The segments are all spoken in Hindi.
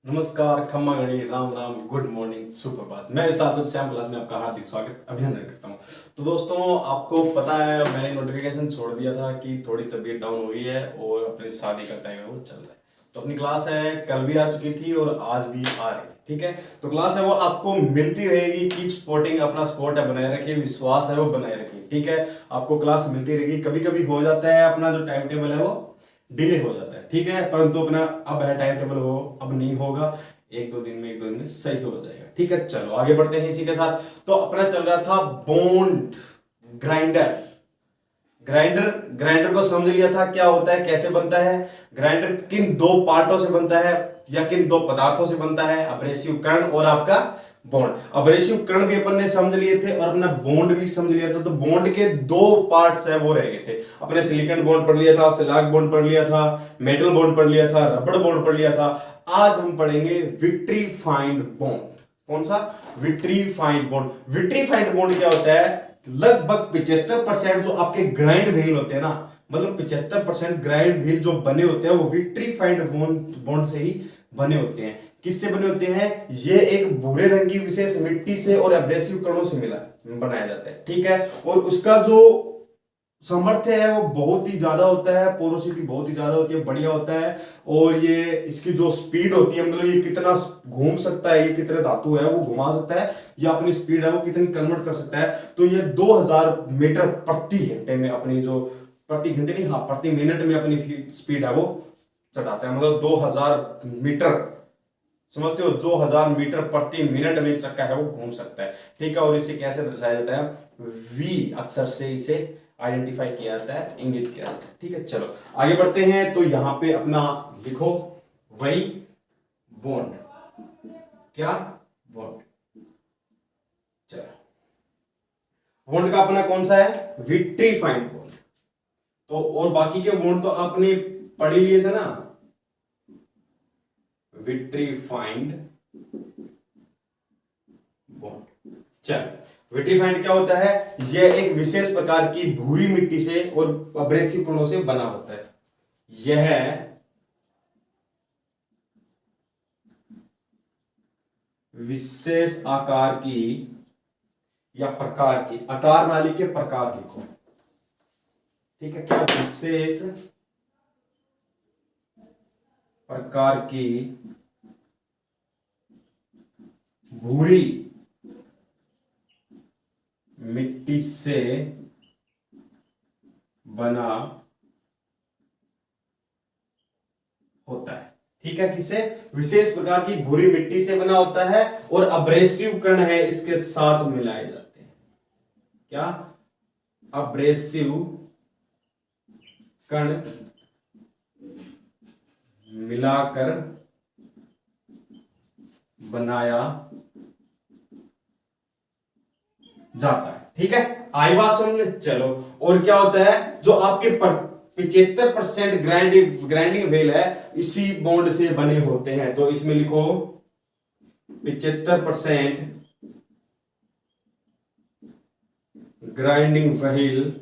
नमस्कार, खम्मा गणी, राम राम, गुड मॉर्निंग, सुप्रभात। मैं सांसद श्याम क्लास में आपका हार्दिक स्वागत अभिनंदन करता हूँ। तो दोस्तों, आपको पता है मैंने नोटिफिकेशन छोड़ दिया था कि थोड़ी तबीयत डाउन हुई है और अपनी शादी का टाइम है वो चल रहा है। तो अपनी क्लास है, कल भी आ चुकी थी और आज भी आ रही है। ठीक है, तो क्लास है वो आपको मिलती रहेगी। कीप सपोर्टिंग, अपना सपोर्ट है बनाए रखिए, विश्वास है वो बनाए रखिए। ठीक है, आपको क्लास मिलती रहेगी। कभी कभी हो जाता है अपना जो टाइम टेबल है वो डिले हो जाता है। ठीक है, परंतु अपना अब है टाइम टेबल, वो अब नहीं होगा। एक दो दिन में सही हो जाएगा। ठीक है, चलो आगे बढ़ते हैं इसी के साथ। तो अपना चल रहा था बॉन्ड ग्राइंडर। ग्राइंडर ग्राइंडर को समझ लिया था क्या होता है, कैसे बनता है। ग्राइंडर किन दो पार्टों से बनता है या किन दो पदार्थों से बनता है, अब्रेसिव कण और आपका बॉन्ड। अब्रेसिव कण भी अपन ने समझ लिए थे और अपना बॉन्ड भी समझ लिया था। तो बॉन्ड के दो पार्ट्स है वो रह गए थे। अपने सिलिकॉन बॉन्ड पढ़ लिया था, सिलाक बॉन्ड पढ़ लिया था, मेटल बॉन्ड पढ़ लिया था, रबड़ बॉन्ड पढ़ लिया था। आज हम पढ़ेंगे विट्रीफाइंड बॉन्ड। कौन सा? विट्रीफाइंड बॉन्ड। विट्रीफाइंड बॉन्ड क्या होता है? लगभग 75% जो आपके ग्राइंड व्हील होते हैं ना, मतलब 75% ग्राइंड व्हील जो बने होते हैं वो विट्रीफाइंड बॉन्ड से ही बने होते हैं। किससे बने होते हैं? ये एक भूरे रंग की विशेष मिट्टी से और एब्रेसिव कणों से मिला बनाया जाता है। ठीक है, और उसका जो सामर्थ्य है वो बहुत ही ज्यादा होता है, पोरोसिटी बहुत ही ज्यादा होती है, बढ़िया होता है। और ये इसकी जो स्पीड होती है, मतलब ये कितना घूम सकता है, ये कितने धातु है वो घुमा सकता है, या अपनी स्पीड है वो कितनी कन्वर्ट कर सकता है। तो ये 2000 मीटर प्रति घंटे में अपनी जो प्रति घंटे नहीं, हाँ प्रति मिनट में अपनी स्पीड है वो चढ़ाता है। मतलब 2000 मीटर, समझते हो, 2000 मीटर प्रति मिनट में चक्का है वो घूम सकता है। ठीक है, और इसे कैसे दर्शाया जाता है? वी अक्षर से इसे आइडेंटिफाई किया जाता है, इंगित किया जाता है। ठीक है, चलो आगे बढ़ते हैं। तो यहां पे अपना लिखो वही बॉन्ड। क्या? बॉन्ड। चलो, बॉन्ड का अपना कौन सा है? विट्रीफाइंड बॉन्ड। तो और बाकी के बॉन्ड तो आपने पढ़ ही लिए थे ना। विट्रीफाइंड बॉन्ड। चल, विट्रीफाइंड क्या होता है? यह एक विशेष प्रकार की भूरी मिट्टी से और अब्रेसिव कणों से बना होता है। यह विशेष आकार की या प्रकार की, आकार नाली के प्रकार लिखो। ठीक है, क्या? विशेष प्रकार की भूरी मिट्टी से बना होता है। ठीक है, किसे? विशेष प्रकार की भूरी मिट्टी से बना होता है और अब्रेसिव कण है इसके साथ मिलाए जाते हैं। क्या? अब्रेसिव कण मिलाकर बनाया जाता है। ठीक है, आई बात समझ? चलो, और क्या होता है? जो आपके 75% ग्राइंडिंग व्हील है इसी बॉन्ड से बने होते हैं। तो इसमें लिखो 75% ग्राइंडिंग व्हील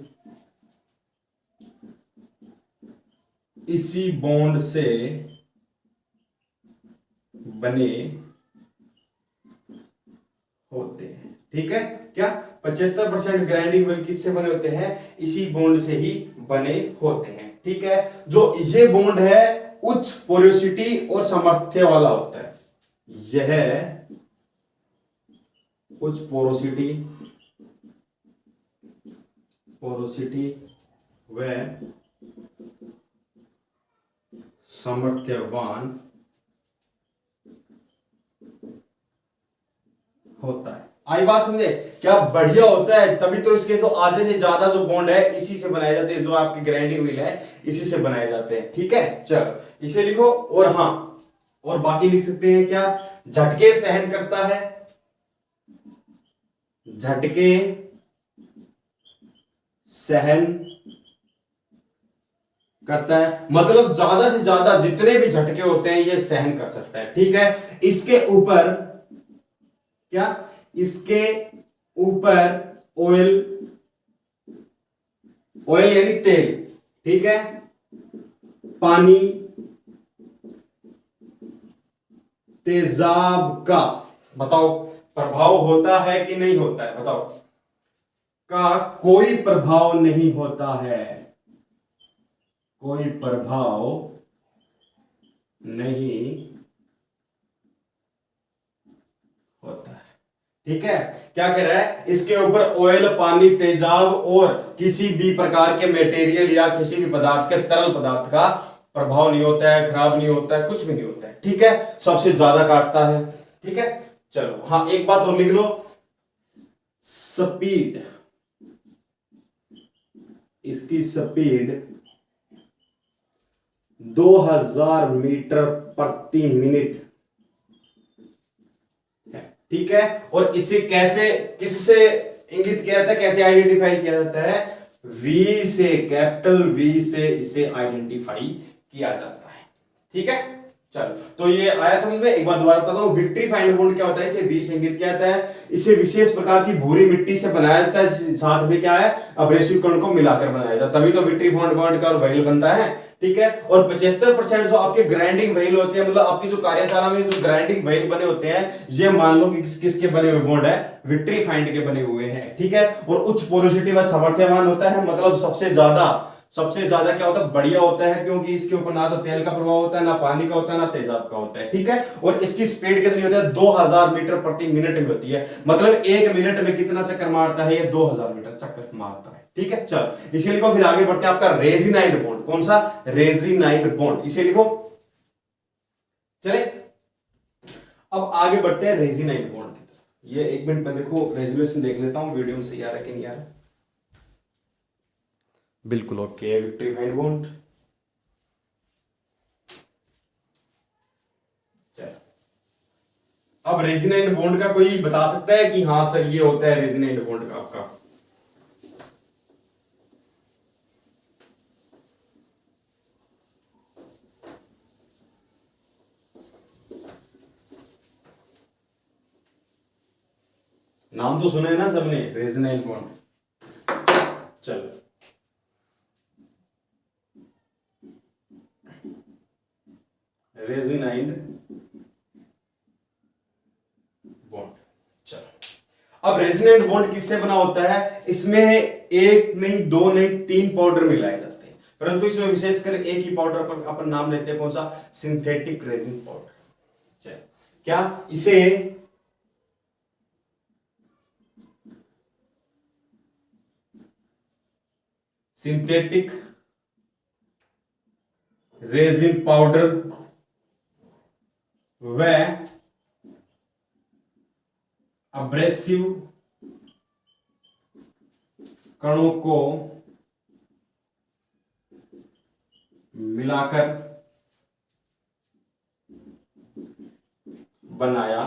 इसी बॉन्ड से बने होते हैं। ठीक है, क्या? 75% ग्राइंडिंग व्हील किससे बने होते हैं? इसी बॉन्ड से ही बने होते हैं। ठीक है, जो ये बॉन्ड है उच्च पोरोसिटी और सामर्थ्य वाला होता है। यह उच्च पोरोसिटी व सामर्थ्यवान होता है। आई बात समझे? क्या बढ़िया होता है। तभी तो इसके तो आधे से ज्यादा जो बॉन्ड है इसी से बनाए जाते हैं, जो आपकी ग्राइंडिंग व्हील है इसी से बनाए जाते हैं। ठीक है, चलो इसे लिखो। और हाँ, और बाकी लिख सकते हैं क्या? झटके सहन करता है, झटके सहन करता है, मतलब ज्यादा से ज्यादा जितने भी झटके होते हैं ये सहन कर सकता है। ठीक है, इसके ऊपर क्या? इसके ऊपर ऑयल, ऑयल यानी तेल, ठीक है, पानी तेजाब का बताओ प्रभाव होता है कि नहीं होता है, बताओ। का कोई प्रभाव नहीं होता है, कोई प्रभाव नहीं होता है। ठीक है, क्या कह रहा है, इसके ऊपर ऑयल, पानी, तेजाब और किसी भी प्रकार के मटेरियल या किसी भी पदार्थ के, तरल पदार्थ का प्रभाव नहीं होता है, खराब नहीं होता है, कुछ भी नहीं होता है। ठीक है, सबसे ज्यादा काटता है। ठीक है, चलो हाँ एक बात और लिख लो, स्पीड, इसकी स्पीड 2000 मीटर प्रति मिनट है। ठीक है, और इसे कैसे, किससे इंगित किया जाता है, कैसे आइडेंटिफाई किया जाता है, वी से, कैपिटल वी से इसे आइडेंटिफाई किया जाता है। ठीक है, चलो तो ये आया समझ में। एक बार दोबारा बताता हूं, विक्ट्री फाइंड बॉन्ड क्या होता है, इसे वी से इंगित किया जाता है। इसे विशेष प्रकार की भूरी मिट्टी से बनाया जाता है, साथ में क्या है, अब्रेसिव कण को मिलाकर बनाया जाता है, तभी तो विक्ट्री फाइंड बॉन्ड का व्हील बनता है। ठीक है, और 75% जो आपके ग्राइंडिंग व्हील होते हैं, मतलब आपकी जो कार्यशाला में जो ग्राइंडिंग व्हील बने होते हैं, ये मान लो कि किसके बने हुए बॉन्ड है, विक्ट्री फाइंड के बने हुए हैं। ठीक है, और उच्च पोरोसिटी व सामर्थ्यवान होता है, मतलब सबसे ज्यादा क्या होता है, बढ़िया होता है, क्योंकि इसके ऊपर ना तो तेल का प्रभाव होता है, ना पानी का होता है, ना तेजाब का होता है। ठीक है, और इसकी स्पीड कितनी होती है, 2000 मीटर प्रति मिनट में होती है, मतलब 1 मिनट में कितना चक्कर मारता है, ये 2000 मीटर चक्कर मारता है। ठीक है, चलो इसे लिखो, फिर आगे बढ़ते हैं। आपका रेजिनाइड बॉन्ड, कौन सा, रेजिनाइड बॉन्ड, इसे लिखो। चले अब आगे बढ़ते हैं रेजिनाइड बॉन्ड की तरफ। ये 1 मिनट में देखो, रेजोल्यूशन देख लेता हूं वीडियो में सही आ रहा है कि नहीं आ रहा। बिल्कुल ओके, विक्ट्री फाइंड बॉन्ड। अब रेजिनाइड बॉन्ड का कोई बता सकता है कि हाँ सर ये होता है रेजिनाइड बॉन्ड का आपका, नाम तो सुना है ना सबने, रेजिनाइड बॉन्ड। चलो रेजिनाइड बॉन्ड, चलो अब रेजिनाइड बॉन्ड किससे बना होता है, इसमें एक नहीं, दो नहीं, 3 पाउडर मिलाए जाते हैं, परंतु इसमें विशेषकर एक ही पाउडर पर अपन नाम लेते हैं, कौन सा, सिंथेटिक रेजिन पाउडर। क्या इसे सिंथेटिक रेजिन पाउडर व अब्रेसिव कणों को मिलाकर बनाया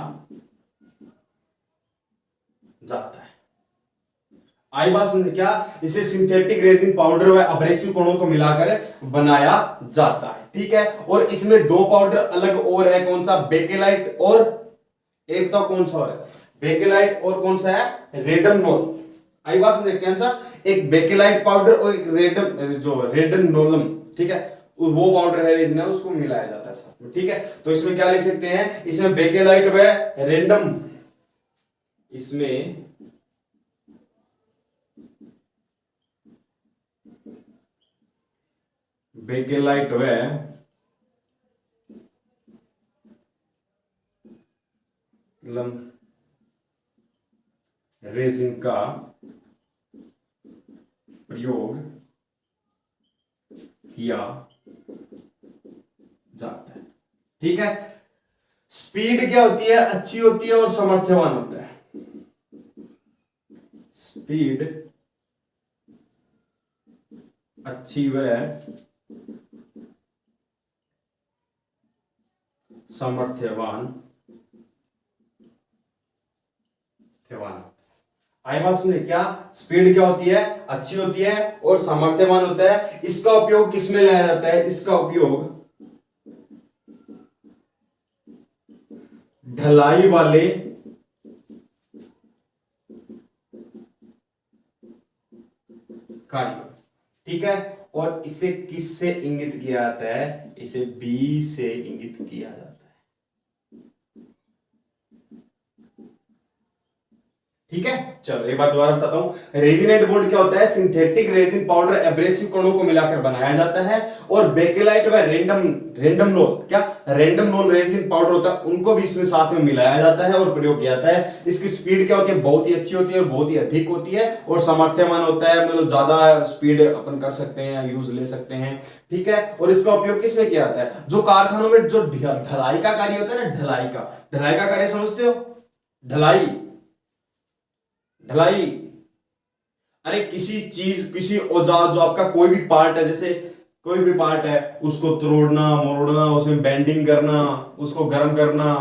जाता है। आई बात समझ क्या, इसे सिंथेटिक रेजिन पाउडर व अब्रेसिव कणों को मिलाकर बनाया जाता है। ठीक है, और इसमें 2 पाउडर अलग और है, कौन सा, बेकेलाइट और एक तो कौन सा और है, बेकेलाइट और कौन सा है, रेडनोल। आई बात समझ, कौन सा, एक बेकेलाइट पाउडर और एक रेडनोलम। ठीक है, वो पाउडर है, रेजिन है, उसको मिलाया जाता है साथ में। ठीक है, तो इसमें क्या लिख सकते हैं, इसमें बेकेलाइट व रेंडम, इसमें बेकेलाइट व रेजिन का प्रयोग किया जाता है। ठीक है, स्पीड क्या होती है, अच्छी होती है और सामर्थ्यवान होता है। स्पीड अच्छी व सामर्थ्यवान आई बात सुनिए, क्या स्पीड क्या होती है, अच्छी होती है और सामर्थ्यवान होता है। इसका उपयोग किसमें लाया जाता है, इसका उपयोग ढलाई वाले कार्य। ठीक है, और इसे किससे इंगित किया जाता है, इसे बी से इंगित किया जाता है। ठीक है, चलो एक बार दोबारा बताता हूं। रेजिन बॉन्ड क्या होता है? सिंथेटिक रेजिन पाउडर एब्रेसिव कणों को मिलाकर बनाया जाता है। और बेकेलाइट व रेंडमनोल, क्या रेंडमनोल रेजिन पाउडर होता है, उनको भी इसमें साथ में मिलाया जाता है और प्रयोग किया जाता है। इसकी स्पीड क्या होती है? बहुत ही अच्छी होती है और बहुत ही अधिक होती है और सामर्थ्यवान होता है, मतलब ज्यादा स्पीड अपन कर सकते हैं, यूज ले सकते हैं। ठीक है, और इसका उपयोग किसमें किया जाता है? जो कारखानों में जो ढलाई का कार्य होता है ना, ढलाई का कार्य समझते हो? ढलाई ढलाई अरे किसी चीज, किसी औजार, जो आपका कोई भी पार्ट है, जैसे कोई भी पार्ट है, उसको तोड़ना मोड़ना, उसमें बेंडिंग करना, उसको गर्म करना,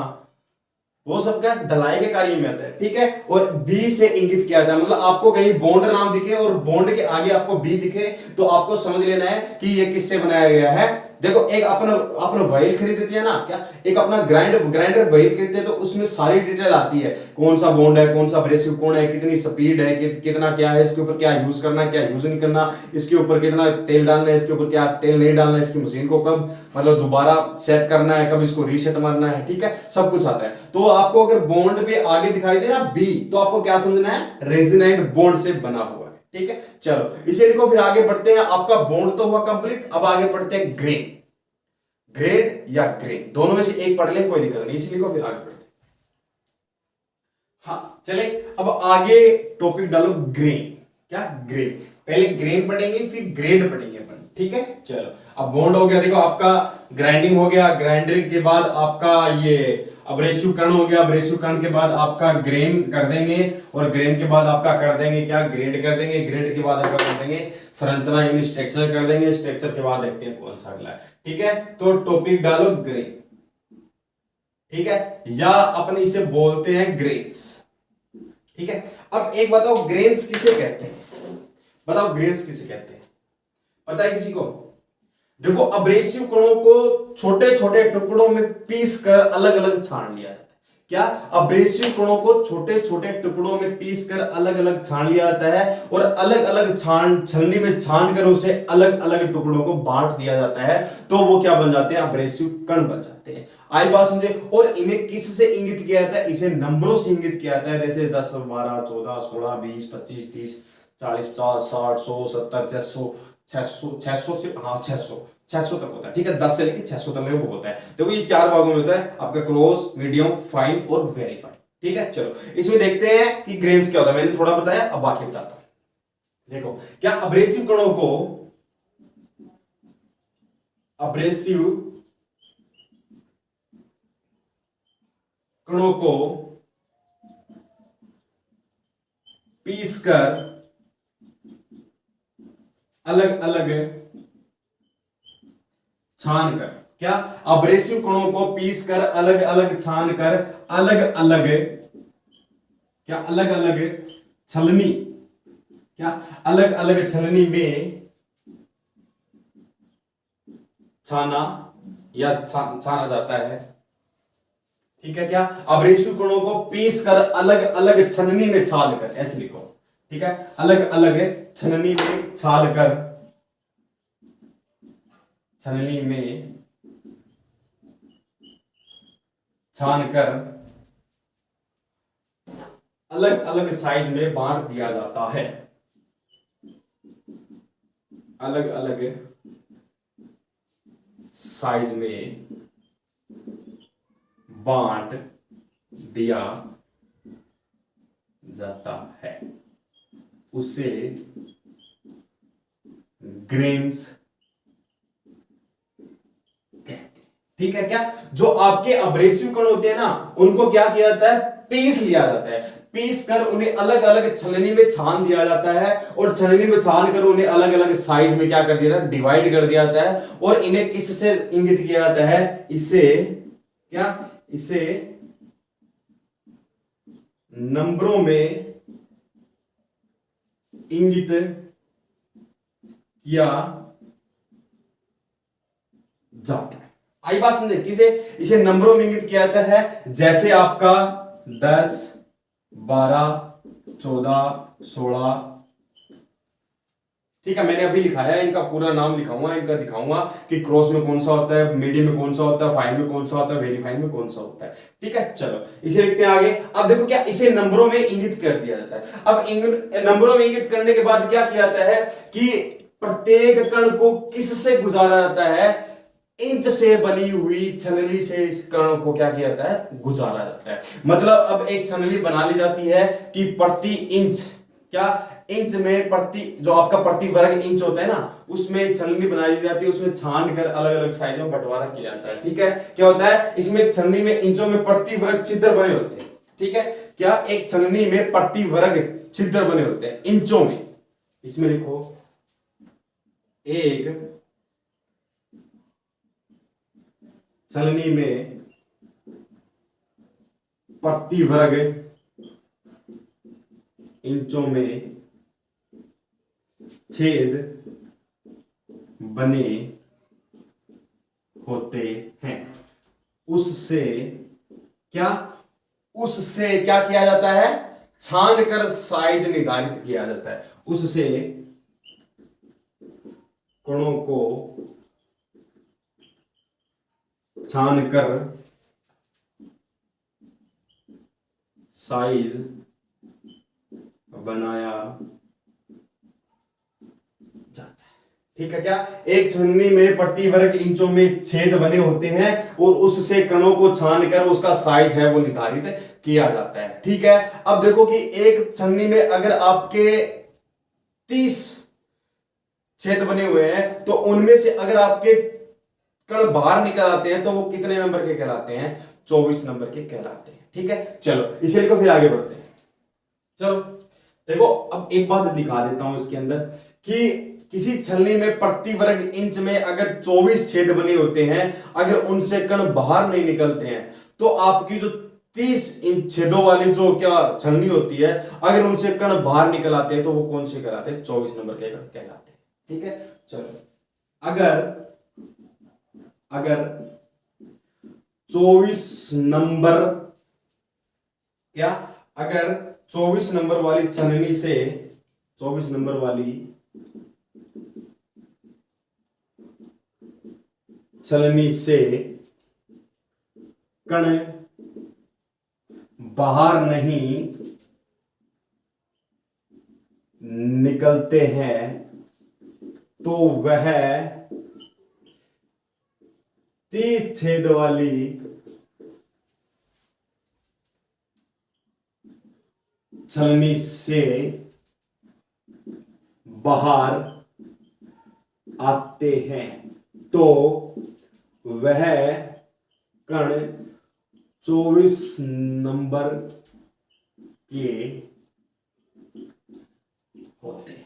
वो सब क्या ढलाई के कार्य में आता है। ठीक है, और बी से इंगित किया जाता है, मतलब आपको कहीं बॉन्ड नाम दिखे और बॉन्ड के आगे आपको बी दिखे तो आपको समझ लेना है कि ये किससे बनाया गया है। देखो, एक अपना व्हील खरीदते हैं ना, क्या एक अपना ग्राइंडर व्हील खरीदते हैं तो उसमें सारी डिटेल आती है, कौन सा बॉन्ड है, कौन सा अब्रेसिव कौन है, कितनी स्पीड है, कितना क्या है, इसके ऊपर क्या यूज करना, क्या यूज नहीं करना, इसके ऊपर कितना तेल डालना है, इसके ऊपर क्या तेल नहीं डालना है, इसकी मशीन को कब मतलब दोबारा सेट करना है, कब इसको रीसेट मारना है। ठीक है, सब कुछ आता है। तो आपको अगर बॉन्ड पे आगे दिखाई दे ना बी, तो आपको क्या समझना है? रेजिनाइट बॉन्ड से बना हुआ है। ठीक है, चलो इसे लिखो, फिर आगे बढ़ते हैं। आपका बॉन्ड तो हुआ कंप्लीट, अब आगे बढ़ते हैं ग्रेन। ग्रेड या ग्रेन, दोनों में से एक पढ़ लें, कोई दिक्कत नहीं, इसी लिखो फिर आगे बढ़ते हैं। हाँ चले, अब आगे टॉपिक डालो ग्रेन। क्या ग्रेन? पहले ग्रेन पढ़ेंगे फिर ग्रेड पढ़ेंगे अपन। ठीक है, चलो अब बॉन्ड हो गया, देखो आपका ग्राइंडिंग हो गया, ग्राइंडिंग के बाद आपका ये अब्रेसिव कण हो गया, अब्रेसिव कण के बाद आपका ग्रेन कर देंगे, और ग्रेन के बाद आपका कर देंगे क्या? ग्रेड कर देंगे। ग्रेड के बाद आपका कर देंगे संरचना यानी स्ट्रक्चर कर देंगे। स्ट्रक्चर के बाद देखते हैं कौन सा अगला है। ठीक है, तो टॉपिक डालो ग्रेन। ठीक है, या अपन इसे बोलते हैं ग्रेन्स। ठीक है, अब एक बताओ ग्रेन्स किसे कहते हैं? बताओ ग्रेन्स किसे कहते हैं? पता है किसी को? देखो, अब्रेसिव कणों को छोटे छोटे टुकड़ों में पीस कर अलग अलग छान लिया जाता है। क्या? अब्रेसिव कणों को छोटे छोटे टुकड़ों में पीस कर अलग अलग छान लिया जाता है और अलग अलग छलनी में छान कर उसे अलग अलग टुकड़ों को बांट दिया जाता है, तो वो क्या बन जाते हैं? अब्रेसिव कण बन जाते हैं। आई बात समझे? और इन्हें किस से इंगित किया जाता है? इसे नंबरों से इंगित किया जाता है, जैसे 10 12 14 16 20 25 30 40 50 60 100 70 600 से, हाँ 600 तक होता है। ठीक है, 10 से लेकर 600 तक वो होता है। देखो ये 4 भागों में होता है आपका, क्रॉस, मीडियम, फाइन और वेरीफाई। ठीक है, चलो इसमें देखते हैं कि ग्रेन्स क्या होता है। मैंने थोड़ा बताया, अब बाकी बताता हूं। देखो, क्या अब्रेसिव कणों को पीस कर अलग अलग छान कर, क्या अब्रेसिव कणों को पीस कर अलग अलग छान कर अलग अलग, क्या अलग अलग छलनी, क्या अलग अलग छलनी में छाना या छाना जाता है। ठीक है, क्या अब्रेसिव कणों को पीस कर अलग अलग छलनी में छाल कर, ऐसे लिखो। ठीक है, अलग अलग छलनी में छाल कर, छलनी में छान कर अलग अलग साइज में बांट दिया जाता है। अलग अलग साइज में बांट दिया जाता है, उसे ग्रेन्स कहते हैं। ठीक है, क्या जो आपके अब्रेसिव कण होते हैं ना, उनको क्या किया जाता है? पीस लिया जाता है। पीस कर उन्हें अलग अलग छलनी में छान दिया जाता है, और छलनी में छान कर उन्हें अलग अलग साइज में क्या कर दिया जाता है? डिवाइड कर दिया जाता है। और इन्हें किससे इंगित किया जाता है? इसे क्या? इसे नंबरों में इंगित किया जाता है। आई बात समझे? किसे इसे नंबरों में इंगित किया जाता है? जैसे आपका 10 12 14 16, ठीक है, मैंने अभी लिखाया है, इनका पूरा नाम लिखाऊंगा, इनका दिखाऊंगा कि क्रॉस में कौन सा होता है, मीडियम में कौन सा होता है, फाइन में कौन सा होता है, वेरी फाइन में कौन सा होता है। ठीक है, चलो इसे लिखते हैं आगे। अब देखो क्या इसे नंबरों में इंगित कर दिया जाता है। अब नंबरों में इंगित करने के बाद क्या किया जाता है कि प्रत्येक कण को किससे गुजारा जाता है, इंच से बनी हुई छनली से इस कण को क्या किया जाता है, गुजारा जाता है। मतलब अब एक छनली बना ली जाती है कि प्रति इंच, क्या इंच में प्रति, जो आपका प्रति वर्ग इंच होता है ना, उसमें छलनी बनाई जाती है, उसमें छान कर अलग अलग साइज में बंटवारा किया जाता है। ठीक है, क्या होता है इसमें छलनी में इंचों में प्रति वर्ग छिद्र बने होते हैं। ठीक है, क्या एक छलनी में प्रति वर्ग छिद्र बने होते हैं इंचों में। इसमें लिखो एक छलनी में प्रति वर्ग इंचों में छेद बने होते हैं। उससे क्या किया जाता है, छान कर साइज निर्धारित किया जाता है। उससे कणों को छान कर साइज बनाया जाता है। ठीक है, क्या एक छलनी में प्रति वर्ग इंचों में छेद बने होते हैं और उससे कणों को छान कर उसका साइज है वो निर्धारित किया जाता है। ठीक है, अब देखो कि एक छलनी में अगर आपके 30 छेद बने हुए हैं तो उनमें से अगर आपके कण बाहर निकल आते हैं तो वो कितने नंबर के कहलाते हैं, 24 नंबर के कहलाते हैं। ठीक है, चलो इसे लिखो, फिर आगे बढ़ते हैं। चलो देखो, अब एक बात दिखा देता हूं इसके अंदर कि किसी छलनी में प्रति वर्ग इंच में अगर 24 छेद बने होते हैं, अगर उनसे कण बाहर नहीं निकलते हैं तो आपकी जो 30 इंच छेदों वाली जो क्या छलनी होती है, अगर उनसे कण बाहर निकल आते हैं तो वो कौन से कहलाते हैं, 24 नंबर के कण कहलाते हैं। ठीक है, चलो अगर 24 नंबर, क्या अगर 24 नंबर वाली छलनी से 24 नंबर वाली छलनी से कण बाहर नहीं निकलते हैं तो वह 30 छेद वाली छलनी से बाहर आते हैं तो वह कण 24 नंबर के होते हैं।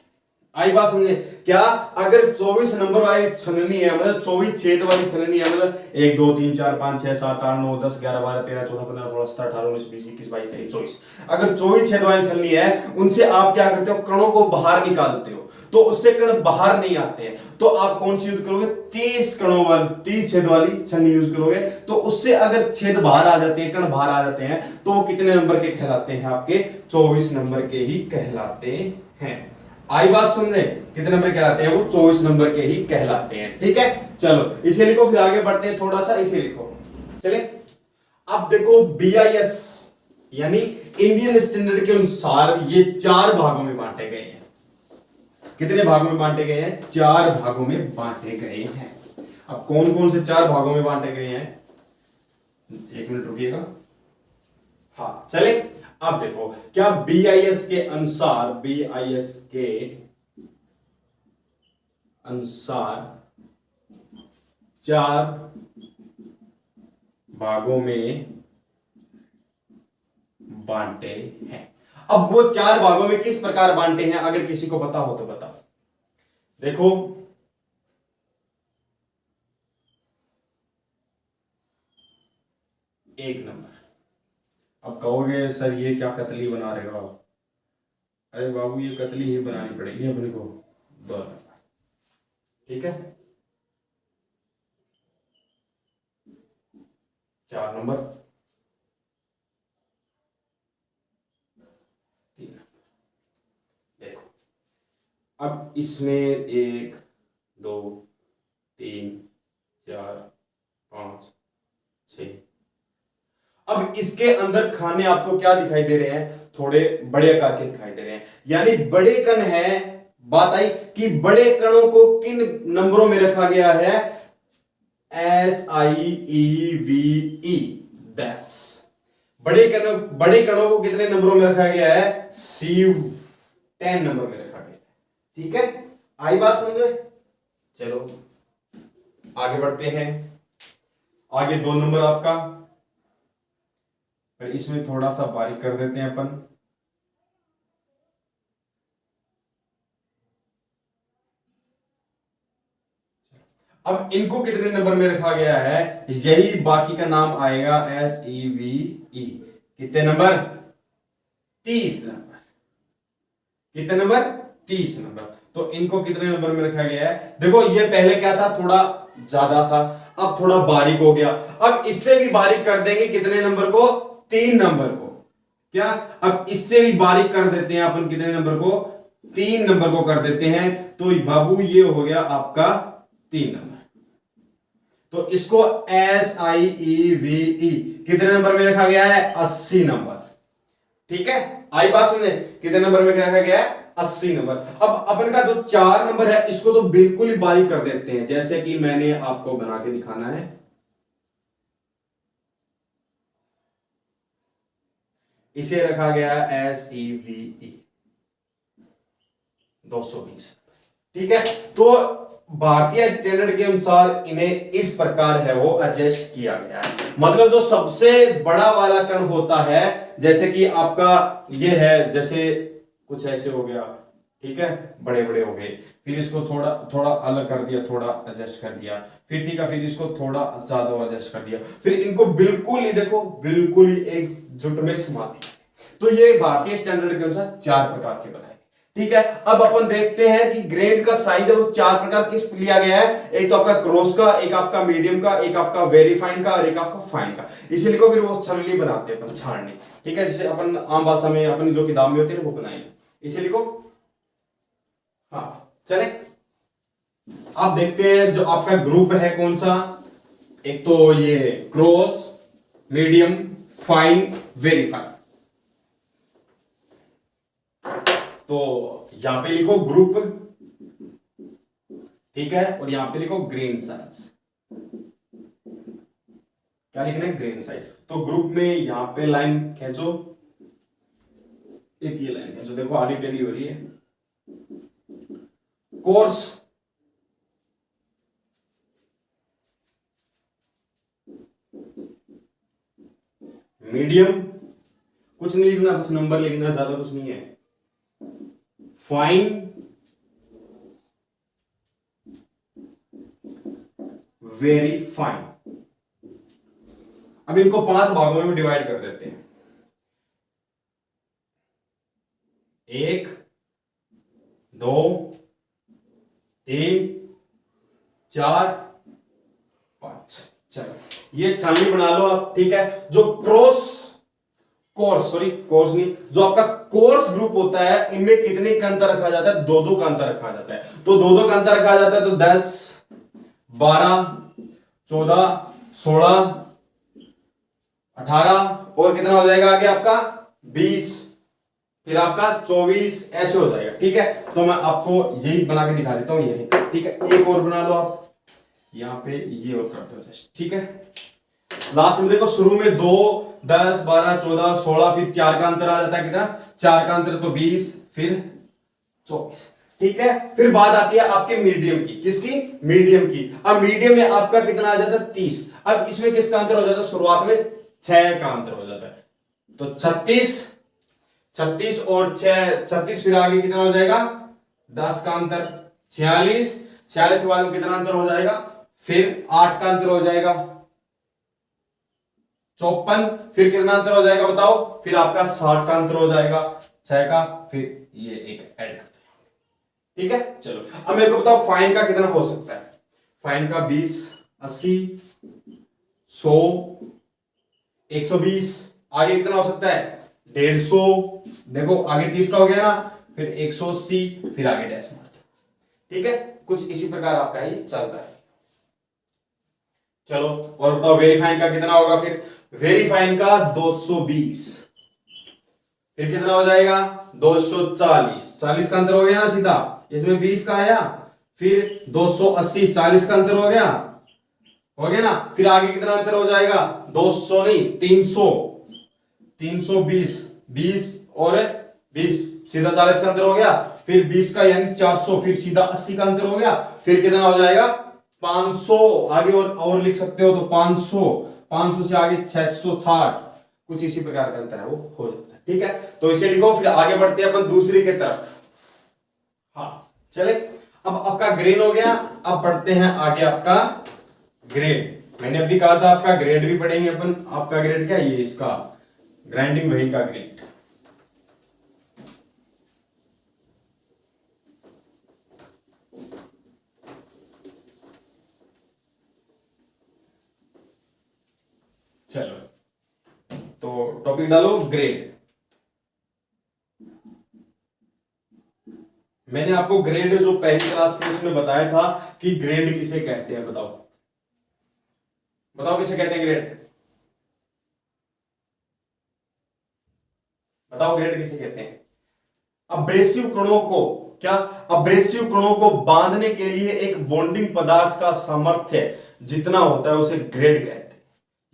आई बात समझे, क्या अगर 24 नंबर वाली छलनी है, मतलब 24 छेद वाली छलनी है, मतलब 1 2 3 4 5 6 7 8 9 10 11 12 13 14 15 16 17 18 19 20 21 22 23 24, अगर 24 छेद वाली छलनी है, उनसे आप क्या करते हो, कणों को बाहर निकालते हो, तो उससे कण बाहर नहीं आते हैं तो आप कौन सी यूज करोगे, 30 कणों वाली 30 छेद वाली छलनी यूज करोगे। तो उससे अगर छेद बाहर आ जाते हैं, कण बाहर आ जाते हैं, तो वो कितने नंबर के कहलाते हैं, आपके 24 नंबर के ही कहलाते हैं। आई बात समझे, कितने नंबर कहलाते हैं, वो 24 नंबर के ही कहलाते हैं। ठीक है, चलो इसे लिखो, फिर आगे बढ़ते हैं, थोड़ा सा इसे लिखो। चले, अब देखो BIS यानी इंडियन स्टैंडर्ड के अनुसार ये 4 भागों में बांटे गए हैं। कितने भागों में बांटे गए हैं, 4 भागों में बांटे गए हैं। अब कौन कौन से 4 भागों में बांटे गए हैं, 1 मिनट रुकिएगा। हाँ चले, अब देखो क्या BIS के अनुसार, BIS के अनुसार 4 भागों में बांटे हैं। अब वो 4 भागों में किस प्रकार बांटे हैं, अगर किसी को पता हो तो बताओ। देखो, एक नंबर, अब कहोगे सर ये क्या कतली बना रहे हो आप, अरे बाबू ये कतली ही बनानी पड़ेगी अपने को, 2 नंबर। ठीक है, 4 नंबर, 3 नंबर। देखो अब इसमें 1 2 3 4 5 6। अब इसके अंदर खाने आपको क्या दिखाई दे रहे हैं, थोड़े बड़े आकार के दिखाई दे रहे हैं, यानी बड़े कण है। बात आई कि बड़े कणों को किन नंबरों में रखा गया है, SIEVE 10। बड़े कणों को कितने नंबरों में रखा गया है, CIV 10 नंबर में रखा गया है। ठीक है, आई बात समझे। चलो आगे बढ़ते हैं। आगे 2 नंबर आपका, पर इसमें थोड़ा सा बारीक कर देते हैं अपन। अब इनको कितने नंबर में रखा गया है, यही बाकी का नाम आएगा, SEVE। कितने नंबर, 30 नंबर। कितने नंबर, 30 नंबर। तो इनको कितने नंबर में रखा गया है, देखो ये पहले क्या था, थोड़ा ज्यादा था, अब थोड़ा बारीक हो गया। अब इससे भी बारीक कर देंगे, कितने नंबर को, 3 नंबर को। क्या, अब इससे भी बारीक कर देते हैं अपन, कितने नंबर को, 3 नंबर को कर देते हैं। तो बाबू ये हो गया आपका 3 नंबर। तो इसको SIEVE कितने नंबर में रखा गया है, 80 नंबर। ठीक है, आई बात समझे, कितने नंबर में रखा गया है, 80 नंबर। अब अपन का जो 4 नंबर है, इसको तो बिल्कुल ही बारीक कर देते हैं, जैसे कि मैंने आपको बना के दिखाना है। इसे रखा गया है SEVE 220। ठीक है, तो भारतीय स्टैंडर्ड के अनुसार इन्हें इस प्रकार है वो एडजस्ट किया गया है। मतलब जो सबसे बड़ा वाला कण होता है, जैसे कि आपका ये है, जैसे कुछ ऐसे हो गया, ठीक है, बड़े बड़े हो गए, फिर इसको थोड़ा थोड़ा अलग कर दिया, थोड़ा एडजस्ट कर दिया, फिर ठीक है, फिर इसको थोड़ा ज्यादा एडजस्ट कर दिया, फिर इनको बिल्कुल ही देखो, बिल्कुल ही एकजुट में समा दिया। तो ये भारतीय स्टैंडर्ड के अनुसार 4 प्रकार के बनाए। ठीक है, अब अपन देखते हैं कि ग्रेन का साइज है वो 4 प्रकार किस लिया गया है। एक तो आपका क्रॉस का, एक आपका मीडियम का, एक आपका वेरी फाइन का, और एक आपका फाइन का। इसे लिखो, फिर वो छलनी बनाते हैं अपन, छाननी। ठीक है, जैसे अपन आम भाषा में अपनी जो किताब में होती है वो बनाएंगे। इसे लिखो, हाँ चले। आप देखते हैं जो आपका ग्रुप है कौन सा, एक तो ये cross, medium, fine, very fine. तो यहां पे लिखो ग्रुप, ठीक है, और यहां पे लिखो ग्रेन साइज। क्या लिखना है, ग्रेन साइज। तो ग्रुप में यहां पे लाइन खींचो, एक ये लाइन खींचो, देखो आड़ी टेढ़ी हो रही है। कोर्स, मीडियम, कुछ नहीं लिखना, बस नंबर लिखना, ज्यादा कुछ नहीं है। Fine, very fine. अब इनको 5 भागों में डिवाइड कर देते हैं। 1 2 3 4 5। चलो ये छाननी बना लो आप। ठीक है, जो कोर्स नहीं, जो आपका कोर्स ग्रुप होता है, इनमें कितने का अंतर रखा जाता है, 2-2 का अंतर रखा जाता है। तो 2-2 का अंतर रखा जाता है, तो 10 12 14 16 18 और कितना हो जाएगा आगे आपका 20, फिर आपका 24, ऐसे हो जाएगा। ठीक है, तो मैं आपको यही बना के दिखा देता हूं, यही। ठीक है, एक और बना लो आप, यहां पे ये और कर दो जस्ट। ठीक है, लास्ट में देखो, शुरू में 2 10 12 14 16, फिर 4 का अंतर आ जाता है, कितना 4 का अंतर, तो 20, फिर 24। ठीक है, फिर बात आती है आपके मीडियम की। किसकी, मीडियम की। अब मीडियम में आपका कितना आ जाता है, 30। अब इसमें किसका अंतर हो जाता है, शुरुआत में 6 का अंतर हो जाता है, तो 36 और 6 36, फिर आगे कितना हो जाएगा, 10 का अंतर, 46 के बाद में कितना अंतर हो जाएगा, फिर 8 का अंतर हो जाएगा, 54, फिर कितना अंतर हो जाएगा बताओ, फिर आपका 60 का अंतर हो जाएगा, 6 का, फिर ये एक ऐड करते हैं। ठीक है, चलो अब मेरे को बताओ फाइन का कितना हो सकता है। फाइन का 20 80 100 120, आगे कितना हो सकता है 150, देखो आगे 30 का हो गया ना, फिर 180, फिर आगे डैश मार दो। ठीक है, कुछ इसी प्रकार आपका ये चलता है। चलो और बताओ वेरीफाइन का कितना होगा? फिर वेरीफाइन का 220, फिर कितना हो जाएगा? 240, 40 का अंतर हो गया ना सीधा, इसमें 20 का आया, फिर 280, 40 का अंतर हो गया ना, फिर आगे कितना अंतर हो जाएगा? 200 नहीं 300, 320, 20 और 20, सीधा 40 का अंतर हो गया, फिर 20 का यानी 400, फिर सीधा 80 का अंतर हो गया, फिर कितना हो जाएगा? 500, आगे और लिख सकते हो तो 500, 500 से आगे 660, कुछ इसी प्रकार का अंतर है वो हो जाता है। ठीक है, तो इसे लिखो, फिर आगे बढ़ते हैं अपन दूसरी की तरफ। हाँ चले, अब आपका ग्रेन हो गया, अब बढ़ते हैं आगे आपका ग्रेड। मैंने अभी कहा था आपका ग्रेड भी पढ़ेंगे अपन। आपका ग्रेड क्या है? ये इसका ग्राइंडिंग व्हील का ग्रेड। चलो तो टॉपिक डालो ग्रेड। मैंने आपको ग्रेड जो पहली क्लास में उसमें बताया था कि ग्रेड किसे कहते हैं, बताओ बताओ किसे कहते हैं ग्रेड? बताओ ग्रेड किसे कहते हैं? अब्रेसिव कणों को, क्या अब्रेसिव कणों को बांधने के लिए एक बॉन्डिंग पदार्थ का सामर्थ्य जितना होता है उसे ग्रेड कहते हैं।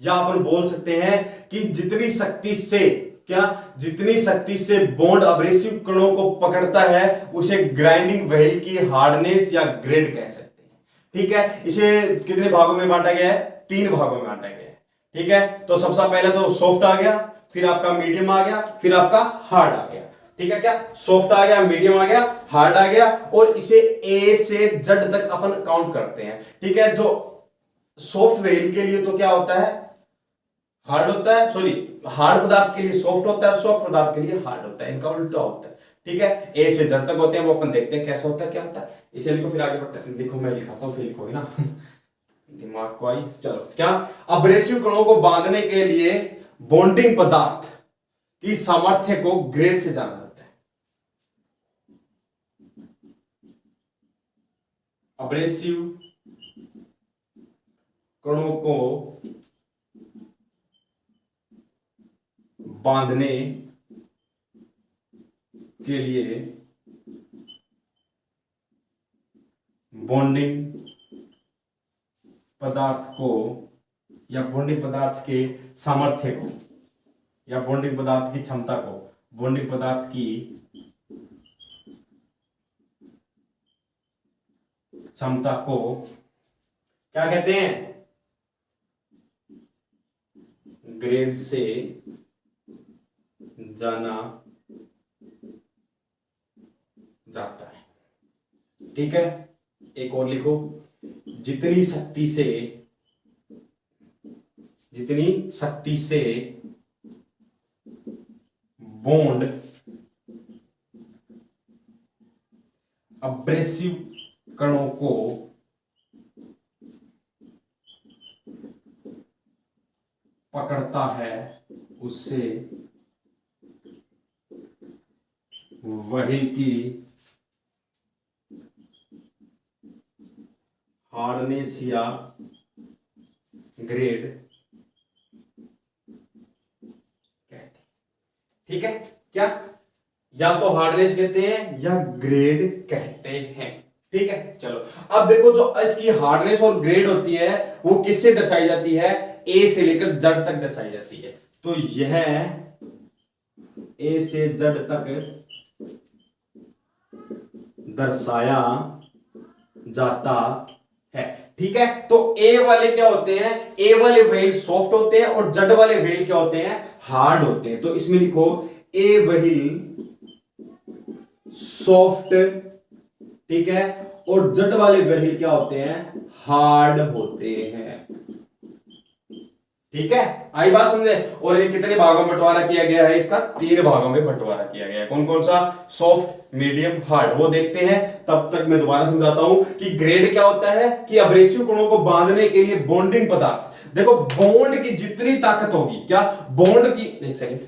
या अपन बोल सकते हैं कि जितनी शक्ति से, क्या जितनी शक्ति से बॉन्ड अब्रेसिव कणों को पकड़ता है उसे ग्राइंडिंग व्हील की हार्डनेस या ग्रेड कह सकते हैं। ठीक है, इसे कितने भागों में बांटा गया है? 3 भागों में बांटा गया है। ठीक है, तो सबसे पहले तो सॉफ्ट आ गया, फिर आपका मीडियम आ गया, फिर आपका हार्ड आ गया। ठीक है, क्या सॉफ्ट आ गया, मीडियम आ गया, हार्ड आ गया, और इसे ए से जेड तक अपन काउंट करते हैं। ठीक है, जो सॉफ्ट व्हील के लिए तो क्या होता है? हार्ड होता है, सॉरी हार्ड पदार्थ के लिए सॉफ्ट होता है, सॉफ्ट पदार्थ के लिए हार्ड होता है, इनका उल्टा होता है। ठीक है, ए से जेड तक होते हैं, वो अपन देखते हैं कैसा होता है, क्या होता है। इसे लिखो, फिर आगे बढ़ते हैं। देखो मैं लिखाता हूं, फिर लिखोगे ना दिमाग को आई। चलो, क्या अब्रेसिव कणों को बांधने के लिए बॉन्डिंग पदार्थ की सामर्थ्य को ग्रेड से जाना जाता है। अब्रेसिव कणों को बांधने के लिए बॉन्डिंग पदार्थ को, या बॉन्डिंग पदार्थ के सामर्थ्य को, या बॉन्डिंग पदार्थ की क्षमता को, बॉन्डिंग पदार्थ की क्षमता को क्या कहते हैं? ग्रेड से जाना जाता है। ठीक है, एक और लिखो, जितनी शक्ति से बॉन्ड अब्रेसिव कणों को पकड़ता है उससे व्हील की हार्डनेस या ग्रेड कहते हैं। ठीक है, क्या या तो हार्डनेस कहते हैं या ग्रेड कहते हैं। ठीक है, चलो अब देखो, जो इसकी हार्डनेस और ग्रेड होती है वो किससे दर्शाई जाती है? ए से लेकर जेड तक दर्शाई जाती है। तो यह ए से जेड तक दर्शाया जाता है। ठीक है, तो ए वाले क्या होते हैं? ए वाले व्हील सॉफ्ट होते हैं और जेड वाले व्हील क्या होते हैं? हार्ड होते हैं। तो इसमें लिखो ए व्हील सॉफ्ट, ठीक है, और जेड वाले व्हील क्या होते हैं? हार्ड होते हैं। ठीक है, आई बात समझे? और ये कितने भागों में बंटवारा किया गया है? इसका 3 भागों में बंटवारा किया गया है। कौन कौन सा? सॉफ्ट, मीडियम, हार्ड, वो देखते हैं। तब तक मैं दोबारा समझाता हूं कि ग्रेड क्या होता है, कि अब्रेसिव कणों को बांधने के लिए बॉन्डिंग पदार्थ। देखो बॉन्ड की जितनी ताकत होगी, क्या बॉन्ड की, एक सेकेंड,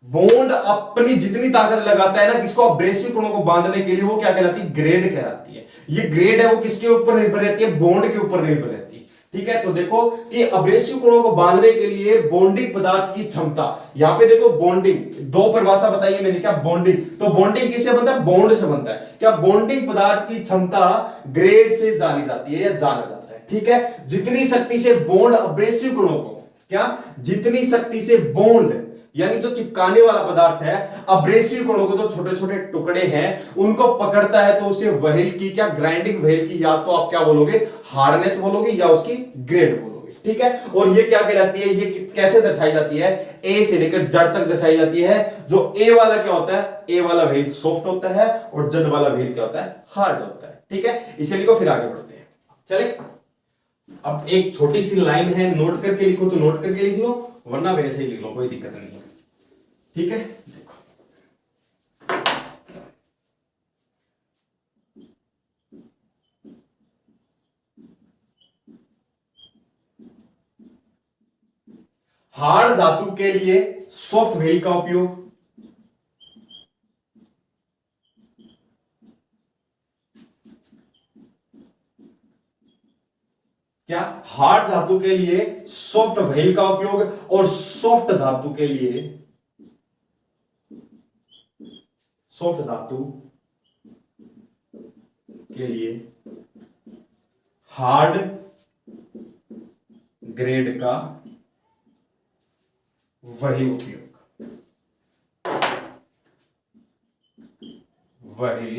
बॉन्ड अपनी जितनी ताकत लगाता है ना किसको, अब्रेसिव कोणों को बांधने के लिए, वो क्या कहलाती है, ग्रेड कहलाती है। ये ग्रेड है वो किसके ऊपर निर्भर रहती है, बॉन्ड के ऊपर निर्भर रहती है। ठीक है, तो देखो कि अब्रेसिव कोणों को बांधने के लिए बॉन्डिंग पदार्थ की क्षमता, यहां पे देखो बॉन्डिंग, दो परिभाषा बताइए मैंने, क्या बॉन्डिंग, तो बॉन्डिंग किससे बनता है, बॉन्ड से बनता है। क्या बॉन्डिंग पदार्थ की क्षमता ग्रेड से जानी जाती है या जाना जाता है। ठीक है, जितनी शक्ति से बॉन्ड अब्रेसिव कोणों को, क्या, जितनी शक्ति से बॉन्ड यानी जो चिपकाने वाला पदार्थ है अब्रेसिव कोणों को, जो छोटे छोटे टुकड़े हैं उनको पकड़ता है, तो उसे व्हील की, क्या, ग्राइंडिंग व्हील की, या तो आप क्या बोलोगे, हार्डनेस बोलोगे या उसकी ग्रेड बोलोगे। ठीक है, और ये क्या कहलाती है, ये कैसे दर्शाई जाती है, ए से लेकर जड़ तक दर्शाई जाती है। जो ए वाला क्या होता है, ए वाला व्हील सॉफ्ट होता है और जड़ वाला व्हील क्या होता है, हार्ड होता है। ठीक है, इसे लिखो, फिर आगे बढ़ते हैं। चले, अब एक छोटी सी लाइन है, नोट करके लिखो तो नोट करके लिख लो, वरना वैसे ही लिख लो, कोई दिक्कत नहीं है। ठीक है, देखो हार्ड धातु के लिए सॉफ्ट व्हील का उपयोग, क्या, हार्ड धातु के लिए सॉफ्ट व्हील का उपयोग, और सॉफ्ट धातु के लिए, सॉफ्ट धातु के लिए हार्ड ग्रेड का व्हील उपयोग, व्हील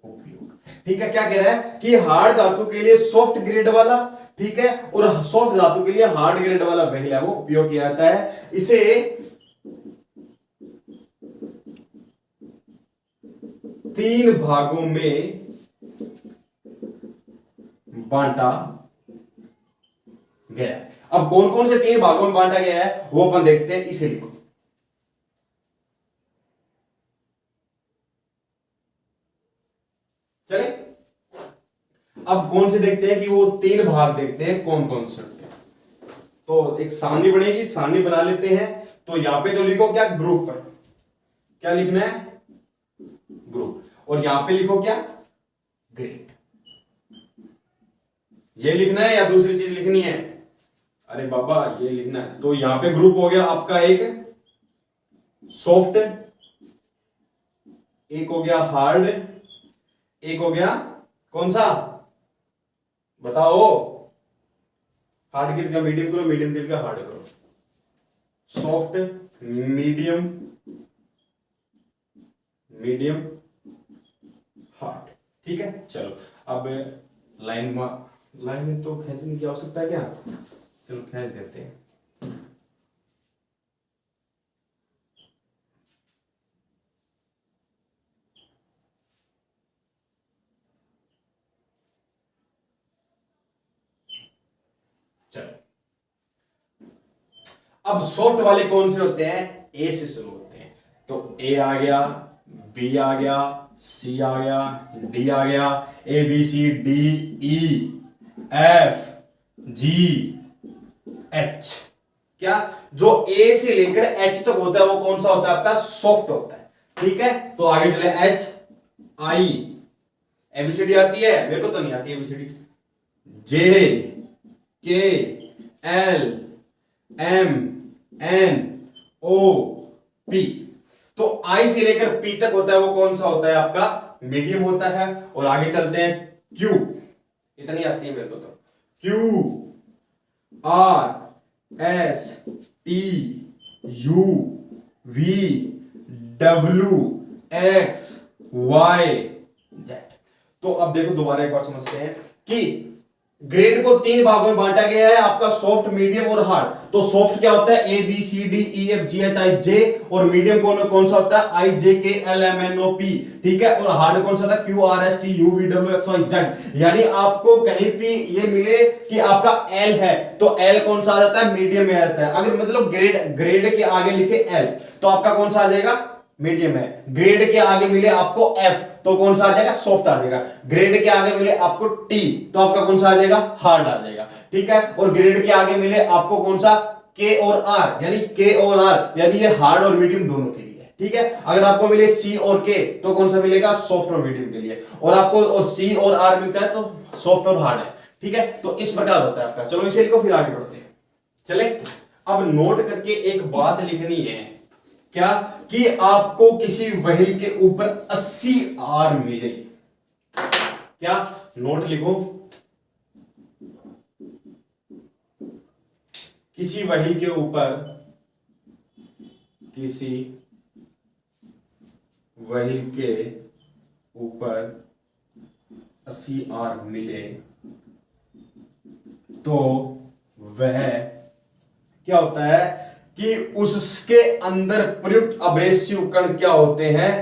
उपयोग। ठीक है, क्या कह रहा है कि हार्ड धातु के लिए सॉफ्ट ग्रेड वाला, ठीक है, और सॉफ्ट धातु के लिए हार्ड ग्रेड वाला व्हील है वो उपयोग किया जाता है। इसे तीन भागों में बांटा गया। अब कौन कौन से तीन भागों में बांटा गया है वो अपन देखते हैं, इसे लिखो। चले, अब कौन से देखते हैं कि वो तीन भाग देखते हैं कौन कौन से। तो एक सारणी बनेगी, सारणी बना लेते हैं। तो यहां पे तो लिखो क्या, ग्रुप, क्या लिखना है, ग्रुप, और यहां पे लिखो क्या, ग्रेड। ये लिखना है या दूसरी चीज लिखनी है, अरे बाबा ये लिखना है। तो यहां पे ग्रुप हो गया आपका, एक सॉफ्ट, एक हो गया हार्ड, एक हो गया कौन सा, बताओ, हार्ड किसका मीडियम करो, मीडियम किसका हार्ड करो, सॉफ्ट, मीडियम, मीडियम, हार्ड। ठीक है, चलो अब लाइन में तो खींचने की आवश्यकता है क्या, चलो खींच देते हैं। चलो, अब सॉफ्ट वाले कौन से होते हैं, ए से शुरू होते हैं। तो ए आ गया, बी आ गया, सी आ गया, डी आ गया, A B C D E F G H. क्या, जो ए से लेकर एच तक होता है वो कौन सा होता है आपका, सॉफ्ट होता है। ठीक है, तो आगे चले, एच आई, एबीसीडी आती है, मेरे को तो नहीं आती A B C D, J K L M N O P. तो आई से लेकर पी तक होता है वो कौन सा होता है आपका, मीडियम होता है। और आगे चलते हैं, क्यू, इतनी आती है मेरे को तो, Q R S T U V W X Y Z. तो अब देखो दोबारा एक बार समझते हैं कि ग्रेड को तीन भागों में बांटा गया है आपका, सॉफ्ट, मीडियम और हार्ड। तो सॉफ्ट क्या होता है, A B C D E F G H I J, और मीडियम कौन सा होता है, I J K L M N O P. ठीक है, और हार्ड कौन सा था, Q R S T U V W X Y Z. यानी आपको कहीं भी ये मिले कि आपका एल है तो एल कौन सा आ जाता है, मीडियम में आ जाता है। अगर मतलब ग्रेड के आगे लिखे एल तो आपका कौन सा आ जाएगा, मीडियम है। ग्रेड के आगे मिले आपको एफ तो कौन सा आ जाएगा, सॉफ्ट आ जाएगा। ग्रेड के आगे मिले आपको टी तो आपका कौन सा आ जाएगा, हार्ड आ जाएगा। ठीक है, और ग्रेड के आगे मिले आपको कौन सा, के और आर, यानी के और आर, यानी ये हार्ड और मीडियम दोनों के लिए, ठीक है। अगर आपको मिले सी और के तो कौन सा मिलेगा, सॉफ्ट और मीडियम के लिए, और आपको और सी और आर मिलता है तो सॉफ्ट और हार्ड है, ठीक है। तो इस प्रकार होता है आपका। चलो इसे लिखो, फिर आगे बढ़ते हैं। चले, अब नोट करके एक बात लिखनी है, क्या, कि आपको किसी व्हील के ऊपर 80 आर मिले, क्या, नोट लिखो, किसी व्हील के ऊपर, किसी व्हील के ऊपर 80 आर मिले तो वह क्या होता है कि उसके अंदर प्रयुक्त अब्रेसिव कण क्या होते हैं,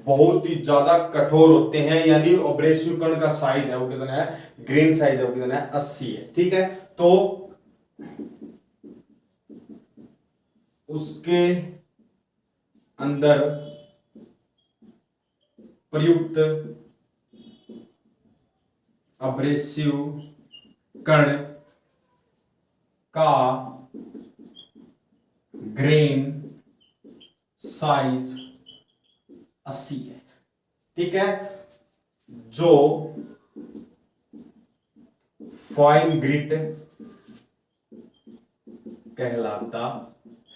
बहुत ही ज्यादा कठोर होते हैं, यानी अब्रेसिव कण का साइज है वो कितना है, ग्रेन साइज है वो कितना है, 80 है, ठीक है। तो उसके अंदर प्रयुक्त अब्रेसिव कण का ग्रेन साइज 80 है, ठीक है। जो फाइन ग्रिट कहलाता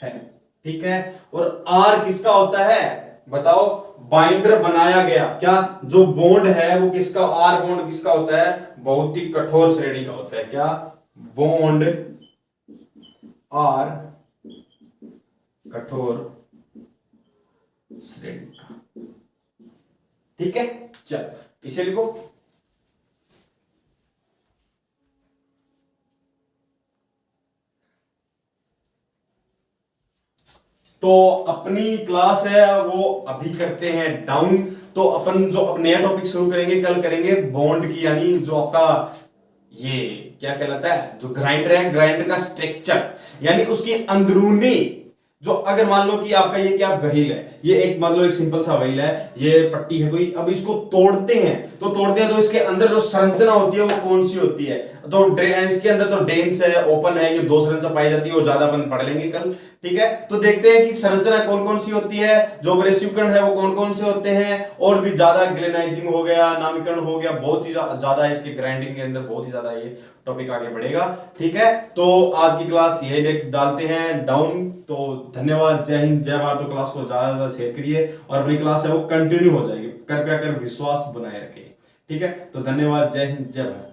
है, ठीक है। और आर किसका होता है, बताओ, बाइंडर बनाया गया, क्या, जो बॉन्ड है वो किसका, आर बॉन्ड किसका होता है, बहुत ही कठोर श्रेणी का होता है, क्या, बॉन्ड आर कठोर श्रेणी का, ठीक है। चल इसे लिखो। तो अपनी क्लास है वो अभी करते हैं डाउन। तो अपन जो अब नया टॉपिक शुरू करेंगे, कल करेंगे बॉन्ड की, यानी जो आपका ये क्या कहलाता है, जो ग्राइंडर है, ग्राइंडर का स्ट्रक्चर, यानी उसकी अंदरूनी, जो अगर मान लो कि आपका ये क्या व्हील है, ये एक मान लो एक सिंपल सा व्हील है, ये पट्टी है कोई, अब इसको तोड़ते हैं तो इसके अंदर जो संरचना होती है वो कौन सी होती है, तो इसके अंदर तो डेंस है, ओपन है, ये दो संरचना पाई जाती है, वो ज्यादा अपन पढ़ लेंगे कल, ठीक है। तो देखते हैं कि संरचना कौन कौन सी होती है, जो अब्रेसिव कण है वो कौन कौन से होते हैं, और भी ज्यादा ग्लेनाइजिंग हो गया, नामीकरण हो गया, बहुत ही ज्यादा इसके ग्राइंडिंग के अंदर बहुत ही ज्यादा ये टॉपिक आगे बढ़ेगा, ठीक है। तो आज की क्लास यही देख डालते हैं डाउन। तो धन्यवाद, जय हिंद, जय भारत। तो क्लास को ज्यादा ज्यादा शेयर करिए और अपनी क्लास है वो कंटिन्यू हो जाएगी, कृपया कर विश्वास बनाए रखें, ठीक है। तो धन्यवाद, जय हिंद, जय भारत।